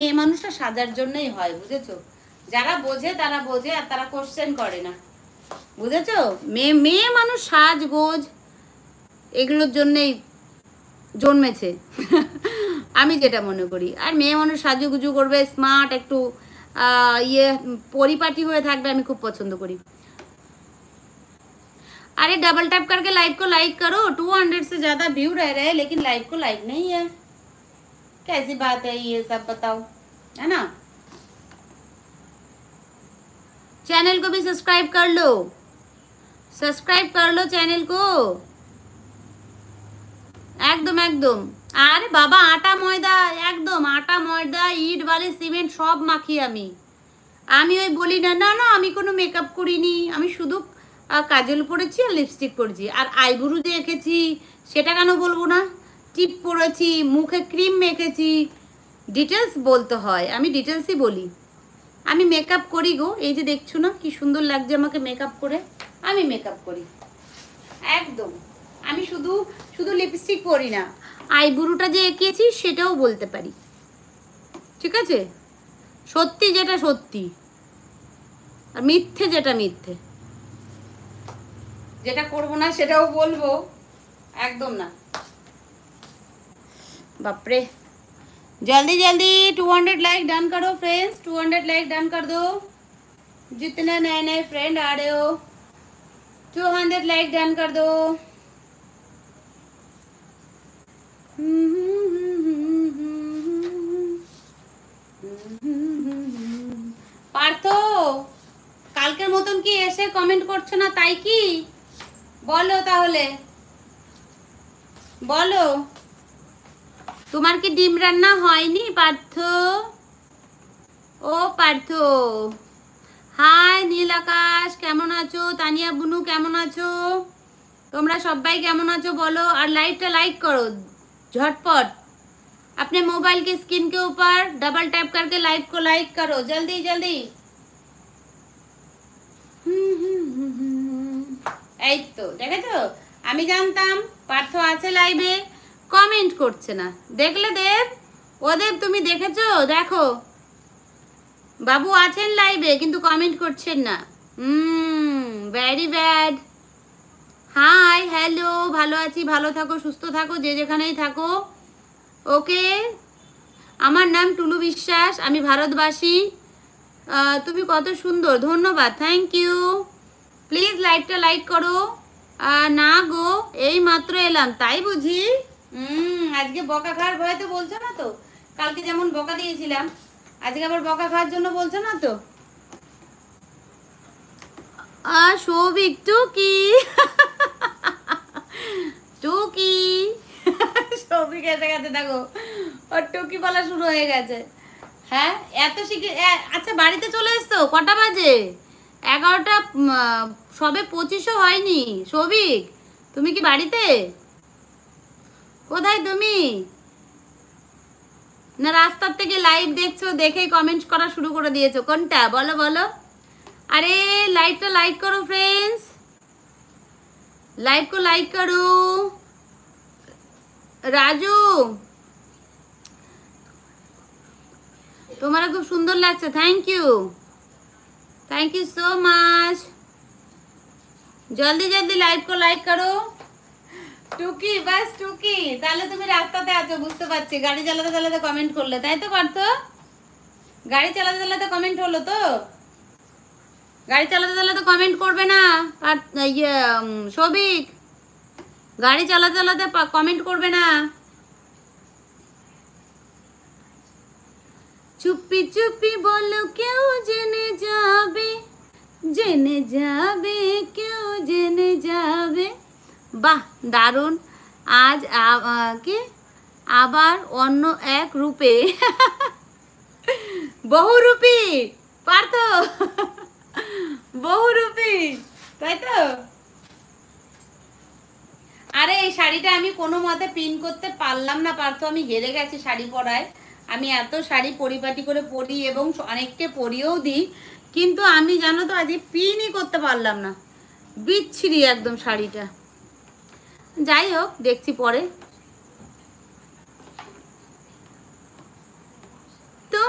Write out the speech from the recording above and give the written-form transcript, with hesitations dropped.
মেয়ে মানুষটা সাজার জন্যই হয়, বুঝেছো? যারা বোঝে তারা বোঝে, আর তারা কোশ্চেন করে না, বুঝেছো? মেয়ে মানুষ সাজগোজ এগুলোর জন্যই জন্মেছে। আমি যেটা মনে করি। আর মেয়ে মানুষ সাজুগুজু করবে, স্মার্ট একটু পরিপাটি হয়ে থাকবে, আমি খুব পছন্দ করি। अरे डबल टैप करके लाइव को लाइक करो। 200 से ज्यादा व्यू रह रहे हैं लेकिन लाइव को लाइक नहीं है, कैसी बात है ये सब बताओ, है ना? चैनल को भी सब्सक्राइब कर लो, सब्सक्राइब कर लो चैनल को। একদম একদম। আরে বাবা আটা ময়দা, একদম আটা ময়দা ইট বালি সিমেন্ট সব মাখি আমি। আমি ওই বলি না না না আমি কোনো মেকআপ করিনি, আমি শুধু কাজল পরেছি আর লিপস্টিক পরেছি আর আইব্রু দিয়ে এঁকেছি, সেটা কেন বলবো না? টিপ পরেছি, মুখে ক্রিম মেখেছি, ডিটেলস বলতে হয়, আমি ডিটেলসই বলি। আমি মেকআপ করি গো, এই যে দেখছো না কি সুন্দর লাগছে আমাকে মেকআপ করে, আমি মেকআপ করি একদম। আমি শুধু শুধু লিপস্টিক পরি না, আইব্রুটা যে এঁকেছি সেটাও বলতে পারি, ঠিক আছে? সত্যি যেটা সত্যি আর মিথ্যে যেটা মিথ্যে, যেটা করবো না সেটাও বলবো, একদম না। बापरे, जल्दी जल्दी 200 लाइक डन करो फ्रेंड्स, 200 लाइक डन कर दो। जितने नए नए फ्रेंड आ रहे हो 200 लाइक डन कर दो। পার্থ কালকের মতন কি এসে কমেন্ট করছো না তাই কি? বলো তাহলে, বলো তোমার কি ডিম রান্না হয়নি পার্থ? ও পার্থ, হাই নীল আকাশ কেমন আছো? তানিয়া বুনু কেমন আছো? তোমরা সবাই কেমন আছো বলো, আর লাইভটা लाइक करो झटपट। अपने मोबाइल की स्क्रीन के ऊपर डबल टैप करके लाइव को लाइक करो, जल्दी जल्दी। এই তো দেখেছো, আমি জানতাম পার্থ আছে লাইভে, কমেন্ট করছে না। দেখলে দেব, ও দেব তুমি দেখেছো? দেখো বাবু আছেন লাইভে কিন্তু কমেন্ট করছেন না। Very bad. হাই হ্যালো, ভালো আছি, ভালো থাকো, সুস্থ থাকো, যে যেখানেই থাকো। ওকে, আমার নাম টুলু বিশ্বাস, আমি ভারতবাসী। তুমি কত সুন্দর, ধন্যবাদ, থ্যাংক ইউ। প্লিজ লাইভটা লাইক করো। না গো এই মাত্র এলাম, তাই বুঝি? আজকে বকা খাওয়ার ভয়ে তো বলছো না তো? কালকে যেমন বকা দিয়েছিলাম আজকে আবার বকা খাওয়ার জন্য বলছো না তো? সৌভিক টুকি টুকি সৌভিক এসে গেছে, দেখো ওর টুকি বলা শুরু হয়ে গেছে। হ্যাঁ এত শিখে, আচ্ছা বাড়িতে চলে এসছো? কটা বাজে? 11টা সবে 25ও হয়নি। সৌভিক তুমি কি বাড়িতে? কোথায় তুমি? না রাস্তার থেকে লাইভ দেখছো দেখেই কমেন্ট করা শুরু করে দিয়েছো? কোনটা বলো বলো। अरे लाइवটা लाइक करो फ्रेंड्स, लाइव को लाइक करो। राजू तुम्हारा खूब सुंदर लगছে, थैंक यू सो मच। जल्दी जल्दी लाइव को लाइक करो। টুকি বাস টুকি, তাহলে তুমি রাস্তাতে আছো বুঝতে পারছি, গাড়ি চালাতে চালাতে কমেন্ট করলে তাই তো? পারত গাড়ি চালাতে চালাতে কমেন্ট হলো তো? গাড়ি চালাতে চালাতে কমেন্ট করবে না সৌভিক, গাড়ি চালাতে চালাতে কমেন্ট করবে না। চুপি চুপি বলো কেউ জেনে যাবে, জেনে যাবে কেউ জেনে যাবে। বাহ দারুণ। আজ কি আবার অন্য এক রূপে বহুরূপী পার্থ, বহুরূপী তাই তো? আরে এই শাড়িটা আমি কোনো মতে পিন করতে পারলাম না পার্থ, আমি হেরে গেছি শাড়ি পরায়। আমি এত শাড়ি পরিপাটি করে পরি এবং অনেককে পরিয়েও দিই, কিন্তু আমি জানো তো আজকে পিনই করতে পারলাম না, বিচ্ছিরি একদম শাড়িটা। যাই হোক দেখছি পরে। তো তুমি